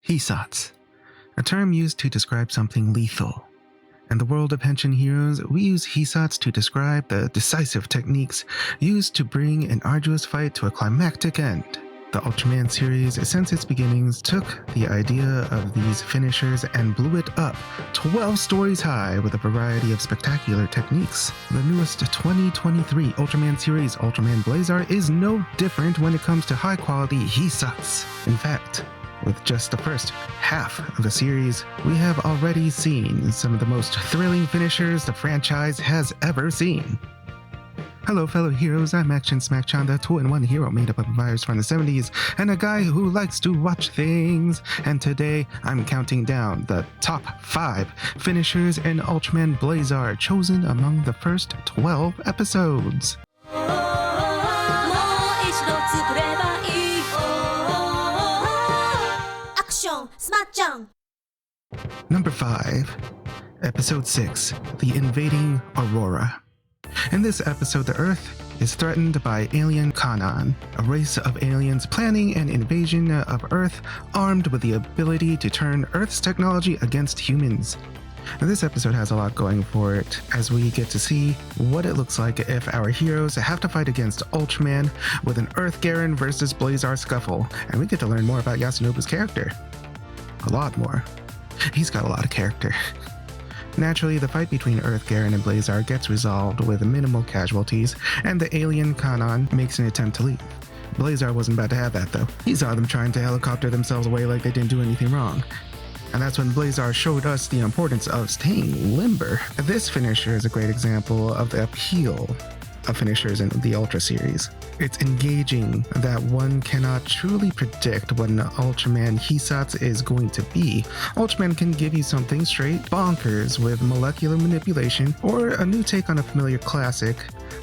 HISSATSU, a term used to describe something lethal. In the world of Henshin Heroes, we use HISSATSU to describe the decisive techniques used to bring an arduous fight to a climactic end. The Ultraman series, since its beginnings, took the idea of these finishers and blew it up 12 stories high with a variety of spectacular techniques. The newest 2023 Ultraman series, Ultraman Blazar, is no different when it comes to high-quality HISSATSU. In fact, with just the first half of the series, we have already seen some of the most thrilling finishers the franchise has ever seen. Hello fellow heroes, I'm Action Smacchan, the 2-in-1 hero made up of a virus from the 70s and a guy who likes to watch things. And today I'm counting down the top 5 finishers in Ultraman Blazar chosen among the first 12 episodes. Action Smacchan! Number 5. Episode 6, The Invading Aurora. In this episode, the Earth is threatened by alien Kanan, a race of aliens planning an invasion of Earth armed with the ability to turn Earth's technology against humans. This episode has a lot going for it, as we get to see what it looks like if our heroes have to fight against Ultraman with an Earth Garen versus Blazar scuffle, and we get to learn more about Yasunobu's character. A lot more. He's got a lot of character. Naturally, the fight between Earth Garen and Blazar gets resolved with minimal casualties, and the alien Kanan makes an attempt to leave. Blazar wasn't about to have that though. He saw them trying to helicopter themselves away like they didn't do anything wrong. And that's when Blazar showed us the importance of staying limber. This finisher is a great example of the appeal of finishers in the Ultra series. It's engaging that one cannot truly predict what an Ultraman HISSATSU is going to be. Ultraman can give you something straight bonkers with molecular manipulation, or a new take on a familiar classic,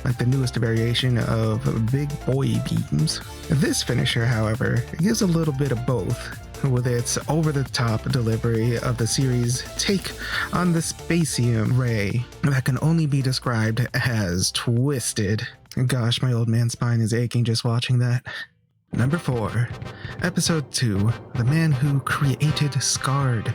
like the newest variation of Big Boy Beams. This finisher, however, gives a little bit of both, with its over-the-top delivery of the series' take on the Spacium Ray that can only be described as twisted. Gosh, my old man's spine is aching just watching that. Number 4. Episode 2, The Man Who Created Scarred.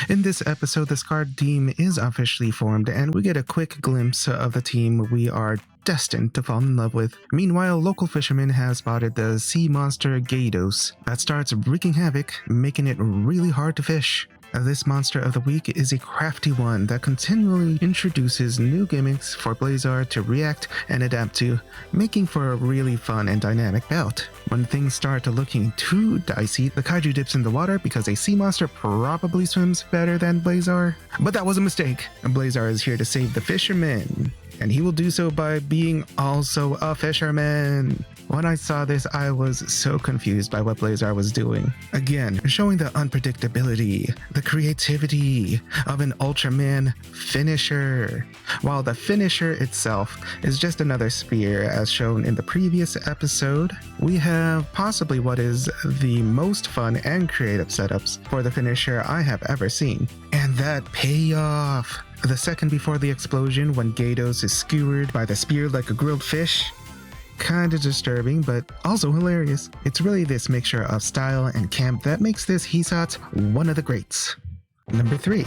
In this episode, the Scarred team is officially formed, and we get a quick glimpse of the team we are destined to fall in love with. Meanwhile, local fishermen have spotted the sea monster Gyarados that starts wreaking havoc, making it really hard to fish. This monster of the week is a crafty one that continually introduces new gimmicks for Blazar to react and adapt to, making for a really fun and dynamic bout. When things start looking too dicey, the kaiju dips in the water because a sea monster probably swims better than Blazar. But that was a mistake. Blazar is here to save the fishermen, and he will do so by being also a fisherman. When I saw this, I was so confused by what Blazar was doing. Again, showing the unpredictability, the creativity of an Ultraman finisher. While the finisher itself is just another spear as shown in the previous episode, we have possibly what is the most fun and creative setups for the finisher I have ever seen. And that payoff! The second before the explosion, when Gyarados is skewered by the spear like a grilled fish. Kinda disturbing, but also hilarious. It's really this mixture of style and camp that makes this HISSATSU one of the greats. Number 3.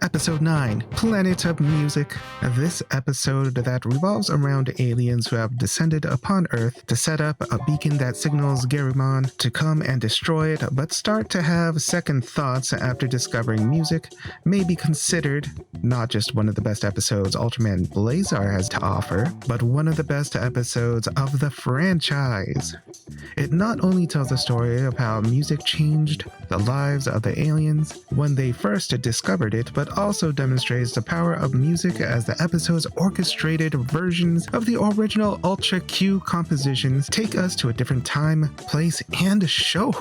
Episode 9, Planet of Music. This episode that revolves around aliens who have descended upon Earth to set up a beacon that signals Garurumon to come and destroy it, but start to have second thoughts after discovering music, may be considered not just one of the best episodes Ultraman Blazar has to offer, but one of the best episodes of the franchise. It not only tells the story of how music changed the lives of the aliens when they first discovered it, but also demonstrates the power of music as the episode's orchestrated versions of the original Ultra Q compositions take us to a different time, place, and show.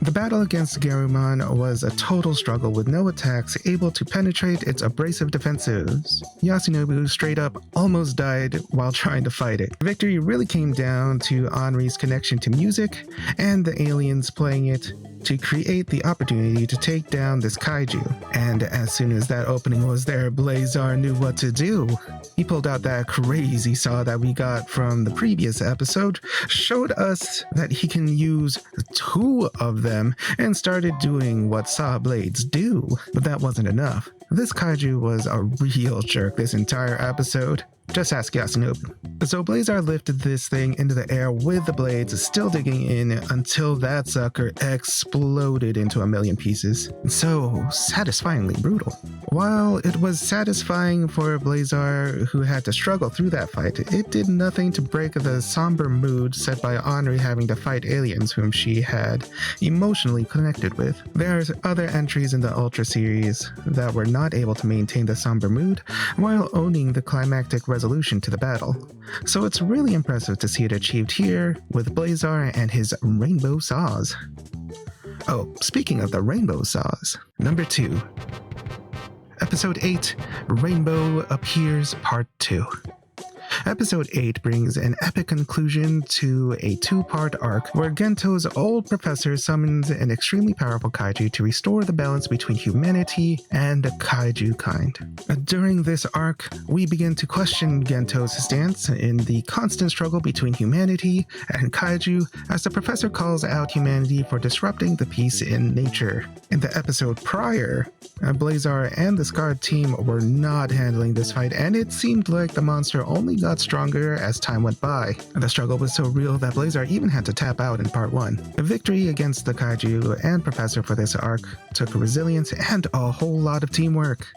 The battle against Garurumon was a total struggle with no attacks able to penetrate its abrasive defenses. Yasunobu straight up almost died while trying to fight it. Victory really came down to Henri's connection to music and the aliens playing it to create the opportunity to take down this kaiju. And as soon as that opening was there, Blazar knew what to do. He pulled out that crazy saw that we got from the previous episode, showed us that he can use 2 of them, and started doing what saw blades do. But that wasn't enough. This kaiju was a real jerk this entire episode. Just ask Yasunobu. So Blazar lifted this thing into the air with the blades still digging in until that sucker exploded into a million pieces. So satisfyingly brutal. While it was satisfying for Blazar, who had to struggle through that fight, it did nothing to break the somber mood set by Henri having to fight aliens whom she had emotionally connected with. There's other entries in the Ultra series that were not able to maintain the somber mood while owning the climactic resolution to the battle. So it's really impressive to see it achieved here with Blazar and his rainbow saws. Oh, speaking of the rainbow saws, number 2. Episode 8, Rainbow Appears Part 2. Episode 8 brings an epic conclusion to a 2-part arc where Gento's old professor summons an extremely powerful kaiju to restore the balance between humanity and the kaiju kind. During this arc, we begin to question Gento's stance in the constant struggle between humanity and kaiju as the professor calls out humanity for disrupting the peace in nature. In the episode prior, Blazar and the Scarred team were not handling this fight, and it seemed like the monster only got stronger as time went by. The struggle was so real that Blazar even had to tap out in part 1. The victory against the kaiju and professor for this arc took resilience and a whole lot of teamwork.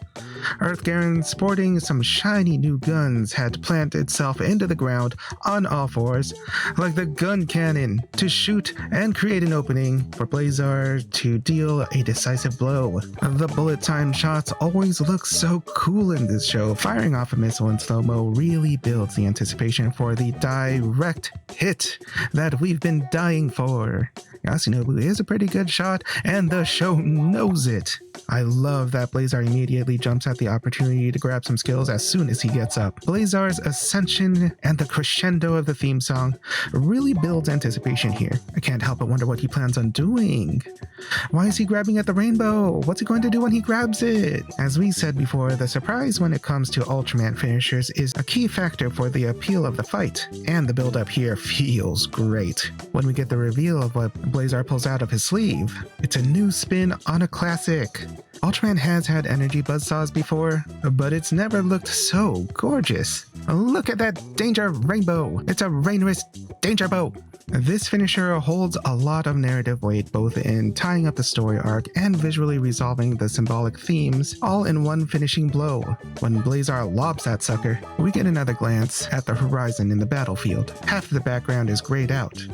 Earth-Garen, sporting some shiny new guns, had to plant itself into the ground on all fours, like the gun cannon, to shoot and create an opening for Blazar to deal a decisive blow. The bullet time shots always look so cool in this show. Firing off a missile in slow-mo really builds the anticipation for the direct hit that we've been dying for. Yasunobu is a pretty good shot, and the show knows it. I love that Blazar immediately jumps at the opportunity to grab some skills as soon as he gets up. Blazar's ascension and the crescendo of the theme song really builds anticipation here. I can't help but wonder what he plans on doing. Why is he grabbing at the rainbow? What's he going to do when he grabs it? As we said before, the surprise when it comes to Ultraman finishers is a key factor for the appeal of the fight, and the build-up here feels great. When we get the reveal of what Blazar pulls out of his sleeve, it's a new spin on a classic. Ultraman has had energy buzzsaws before, but it's never looked so gorgeous. Look at that danger rainbow! It's a rainless danger bow! This finisher holds a lot of narrative weight both in tying up the story arc and visually resolving the symbolic themes, all in one finishing blow. When Blazar lobs that sucker, we get another glance at the horizon in the battlefield. Half of the background is grayed out,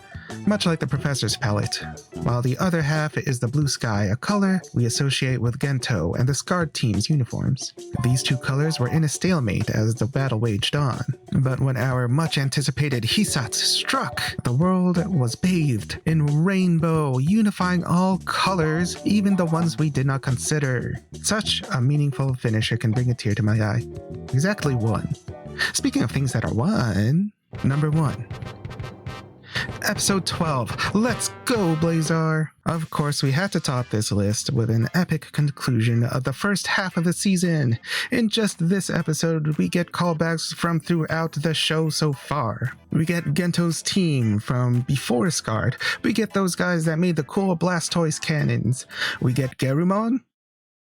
much like the professor's palette, while the other half is the blue sky, a color we associate with Gento and the Scarred team's uniforms. These two colors were in a stalemate as the battle waged on, but when our much-anticipated HISSATSU struck, the world was bathed in rainbow, unifying all colors, even the ones we did not consider. Such a meaningful finisher can bring a tear to my eye. Exactly 1. Speaking of things that are 1, number 1. Episode 12, Let's Go Blazar! Of course, we had to top this list with an epic conclusion of the first half of the season. In just this episode, we get callbacks from throughout the show so far. We get Gento's team from before Scarred. We get those guys that made the cool Blastoise cannons. We get Garumon,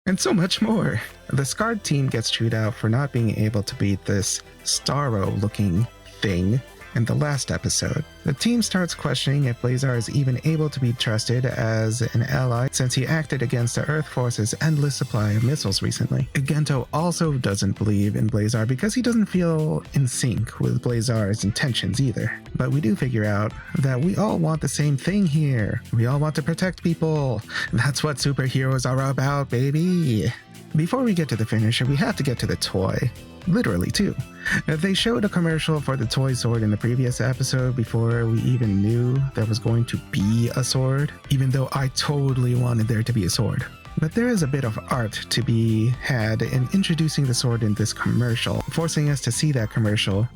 and so much more. The Scarred team gets chewed out for not being able to beat this Starro-looking thing in the last episode. The team starts questioning if Blazar is even able to be trusted as an ally since he acted against the Earth Force's endless supply of missiles recently. Gento also doesn't believe in Blazar because he doesn't feel in sync with Blazar's intentions either. But we do figure out that we all want the same thing here. We all want to protect people. That's what superheroes are about, baby. Before we get to the finisher, we have to get to the toy. Literally, too. They showed a commercial for the toy sword in the previous episode before we even knew there was going to be a sword, even though I totally wanted there to be a sword. But there is a bit of art to be had in introducing the sword in this commercial, forcing us to see that commercial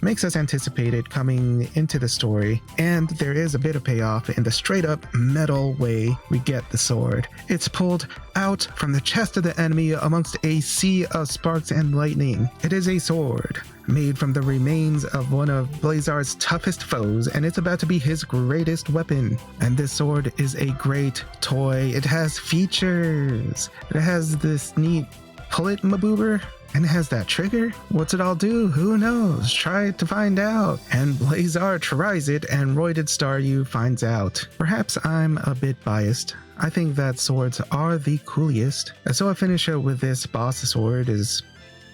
makes us anticipate it coming into the story, and there is a bit of payoff in the straight up metal way we get the sword. It's pulled out from the chest of the enemy amongst a sea of sparks and lightning. It is a sword made from the remains of one of Blazar's toughest foes, and it's about to be his greatest weapon. And this sword is a great toy. It has features. It has this neat pull-it maboober, and it has that trigger. What's it all do? Who knows? Try it to find out. And Blazar tries it, and Roided Staryu finds out. Perhaps I'm a bit biased. I think that swords are the coolest. So a finisher with this boss sword is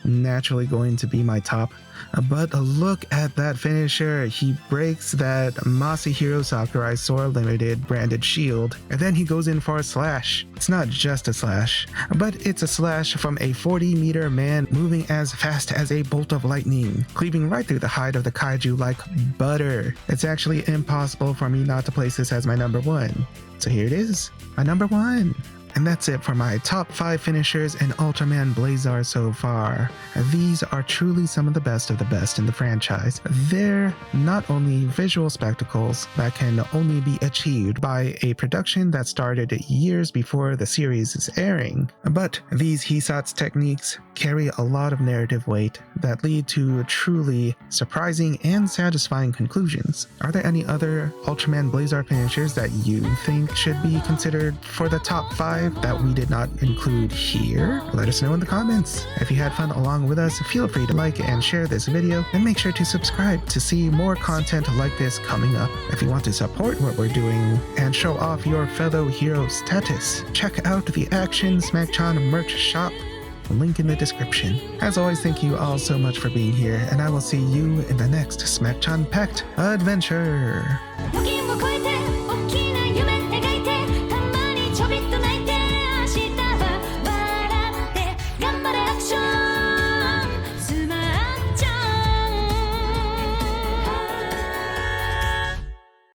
naturally going to be my top. But look at that finisher. He breaks that Masahiro Sakurai Sora Limited branded shield, and then he goes in for a slash. It's not just a slash, but it's a slash from a 40-meter man moving as fast as a bolt of lightning, cleaving right through the hide of the kaiju like butter. It's actually impossible for me not to place this as my number one. So here it is, my number one. And that's it for my top 5 finishers in Ultraman Blazar so far. These are truly some of the best in the franchise. They're not only visual spectacles that can only be achieved by a production that started years before the series is airing, but these HISSATSU techniques carry a lot of narrative weight that lead to truly surprising and satisfying conclusions. Are there any other Ultraman Blazar finishers that you think should be considered for the top 5 that we did not include here? Let us know in the comments. If you had fun along with us, feel free to like and share this video, and make sure to subscribe to see more content like this coming up. If you want to support what we're doing and show off your fellow hero status, check out the Action Smacchan merch shop. Link in the description. As always, thank you all so much for being here, and I will see you in the next Smacchan Pact adventure.